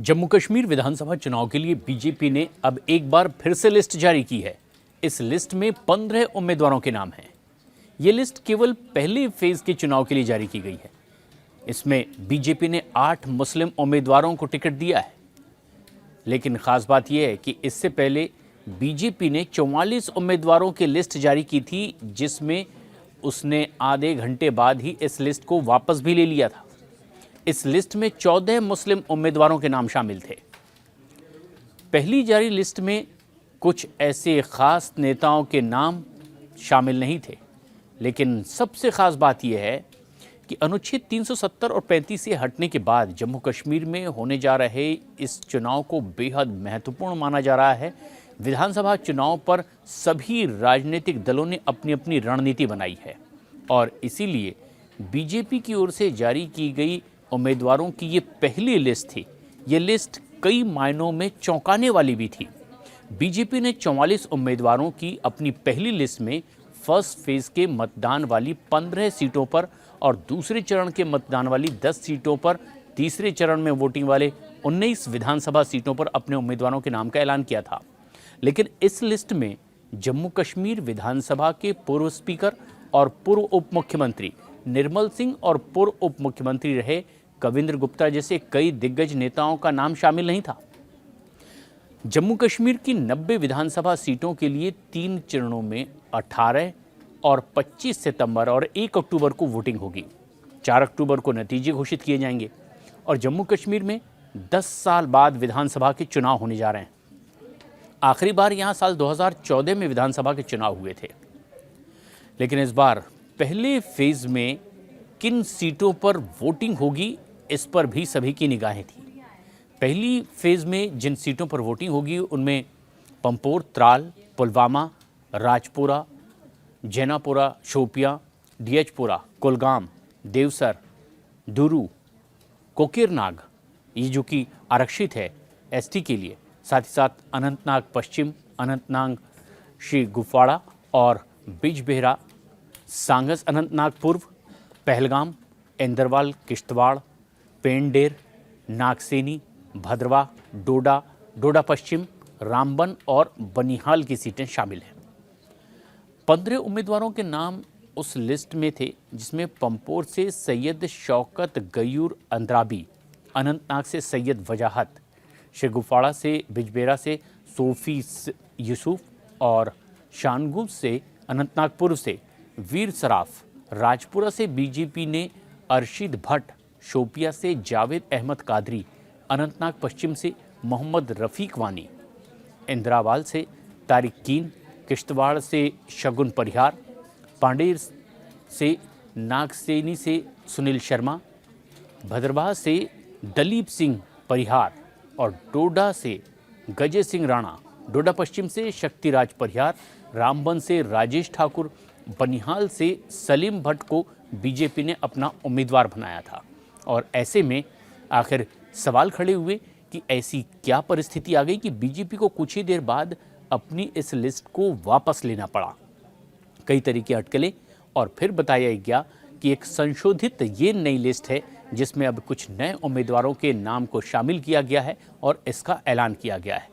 जम्मू कश्मीर विधानसभा चुनाव के लिए बीजेपी ने अब एक बार फिर से लिस्ट जारी की है। इस लिस्ट में 15 उम्मीदवारों के नाम हैं। ये लिस्ट केवल पहले फेज के चुनाव के लिए जारी की गई है। इसमें बीजेपी ने 8 मुस्लिम उम्मीदवारों को टिकट दिया है। लेकिन खास बात यह है कि इससे पहले बीजेपी ने 44 उम्मीदवारों की लिस्ट जारी की थी, जिसमें उसने आधे घंटे बाद ही इस लिस्ट को वापस भी ले लिया था। इस लिस्ट में 14 मुस्लिम उम्मीदवारों के नाम शामिल थे। पहली जारी लिस्ट में कुछ ऐसे खास नेताओं के नाम शामिल नहीं थे, लेकिन सबसे खास बात यह है कि अनुच्छेद 370 और 35 से हटने के बाद जम्मू कश्मीर में होने जा रहे इस चुनाव को बेहद महत्वपूर्ण माना जा रहा है। विधानसभा चुनाव पर सभी राजनीतिक दलों ने अपनी अपनी रणनीति बनाई है और इसीलिए बीजेपी की ओर से जारी की गई उम्मीदवारों की ये पहली लिस्ट थी। ये लिस्ट कई मायनों में चौंकाने वाली भी थी। बीजेपी ने 44 उम्मीदवारों की अपनी पहली लिस्ट में फर्स्ट फेज के मतदान वाली 15 सीटों पर और दूसरे चरण के मतदान वाली 10 सीटों पर, तीसरे चरण में वोटिंग वाले 19 विधानसभा सीटों पर अपने उम्मीदवारों के नाम का ऐलान किया था। लेकिन इस लिस्ट में जम्मू कश्मीर विधानसभा के पूर्व स्पीकर और पूर्व उप मुख्यमंत्री निर्मल सिंह और पूर्व उप मुख्यमंत्री रहे कविंद्र गुप्ता जैसे कई दिग्गज नेताओं का नाम शामिल नहीं था। जम्मू कश्मीर की 90 विधानसभा सीटों के लिए 3 चरणों में 18 और 25 सितंबर और 1 अक्टूबर को वोटिंग होगी। 4 अक्टूबर को नतीजे घोषित किए जाएंगे और जम्मू कश्मीर में 10 साल बाद विधानसभा के चुनाव होने जा रहे हैं। आखिरी बार यहां साल 2014 में विधानसभा के चुनाव हुए थे। लेकिन इस बार पहले फेज में किन सीटों पर वोटिंग होगी, इस पर भी सभी की निगाहें थी। पहली फेज में जिन सीटों पर वोटिंग होगी उनमें पंपोर, त्राल, पुलवामा, राजपुरा, जैनापुरा, शोपियां, डीएचपुरा, कुलगाम, देवसर, दुरू, कोकिरनाग, ये जो कि आरक्षित है एसटी के लिए, साथ ही साथ अनंतनाग पश्चिम, अनंतनाग श्री गुफवाड़ा और बिजबेहरा, सांगस अनंतनाग पूर्व, पहलगाम, इंदरवाल, किश्तवाड़, पेंडेर, नागसेनी, भद्रवा, डोडा, डोडा पश्चिम, रामबन और बनिहाल की सीटें शामिल हैं। 15 उम्मीदवारों के नाम उस लिस्ट में थे, जिसमें पंपोर से सैयद शौकत गयूर अंद्राबी, अनंतनाग से सैयद वजाहत, शेगुफाड़ा से बिजबेरा से सोफी यूसुफ और शानगुम से अनंतनाग पूर्व से वीर सराफ, राजपुरा से बीजेपी ने अरशीद भट्ट, शोपिया से जावेद अहमद कादरी, अनंतनाग पश्चिम से मोहम्मद रफ़ीक वानी, इंद्रावाल से तारिक कीन, किश्तवाड़ से शगुन परिहार, पांडेर से नागसेनी से सुनील शर्मा, भद्रवाह से दलीप सिंह परिहार और डोडा से गजय सिंह राणा, डोडा पश्चिम से शक्तिराज परिहार, रामबन से राजेश ठाकुर, बनिहाल से सलीम भट्ट को बीजेपी ने अपना उम्मीदवार बनाया था। और ऐसे में आखिर सवाल खड़े हुए कि ऐसी क्या परिस्थिति आ गई कि बीजेपी को कुछ ही देर बाद अपनी इस लिस्ट को वापस लेना पड़ा। कई तरीके अटकले और फिर बताया गया कि एक संशोधित ये नई लिस्ट है, जिसमें अब कुछ नए उम्मीदवारों के नाम को शामिल किया गया है और इसका ऐलान किया गया है।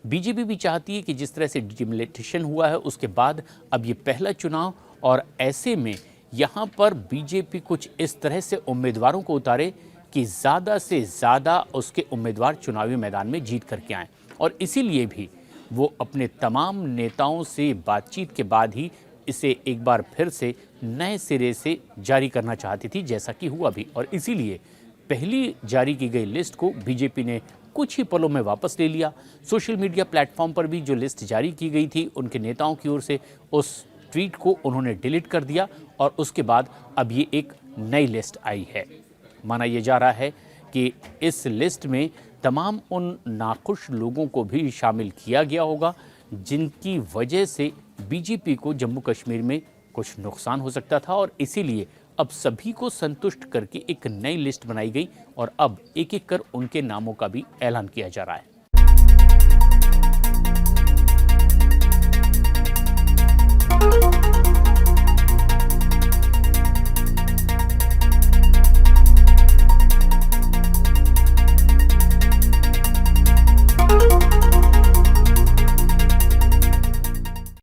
बीजेपी भी चाहती है कि जिस तरह से डिमोलिटेशन हुआ है उसके बाद अब ये पहला चुनाव, और ऐसे में यहाँ पर बीजेपी कुछ इस तरह से उम्मीदवारों को उतारे कि ज़्यादा से ज़्यादा उसके उम्मीदवार चुनावी मैदान में जीत करके आएँ। और इसीलिए भी वो अपने तमाम नेताओं से बातचीत के बाद ही इसे एक बार फिर से नए सिरे से जारी करना चाहती थी, जैसा कि हुआ भी। और इसीलिए पहली जारी की गई लिस्ट को बीजेपी ने कुछ ही पलों में वापस ले लिया। सोशल मीडिया प्लेटफॉर्म पर भी जो लिस्ट जारी की गई थी उनके नेताओं की ओर से, उस ट्वीट को उन्होंने डिलीट कर दिया और उसके बाद अब ये एक नई लिस्ट आई है। माना यह जा रहा है कि इस लिस्ट में तमाम उन नाखुश लोगों को भी शामिल किया गया होगा जिनकी वजह से बीजेपी को जम्मू कश्मीर में कुछ नुकसान हो सकता था, और इसीलिए अब सभी को संतुष्ट करके एक नई लिस्ट बनाई गई और अब एक एक कर उनके नामों का भी ऐलान किया जा रहा है।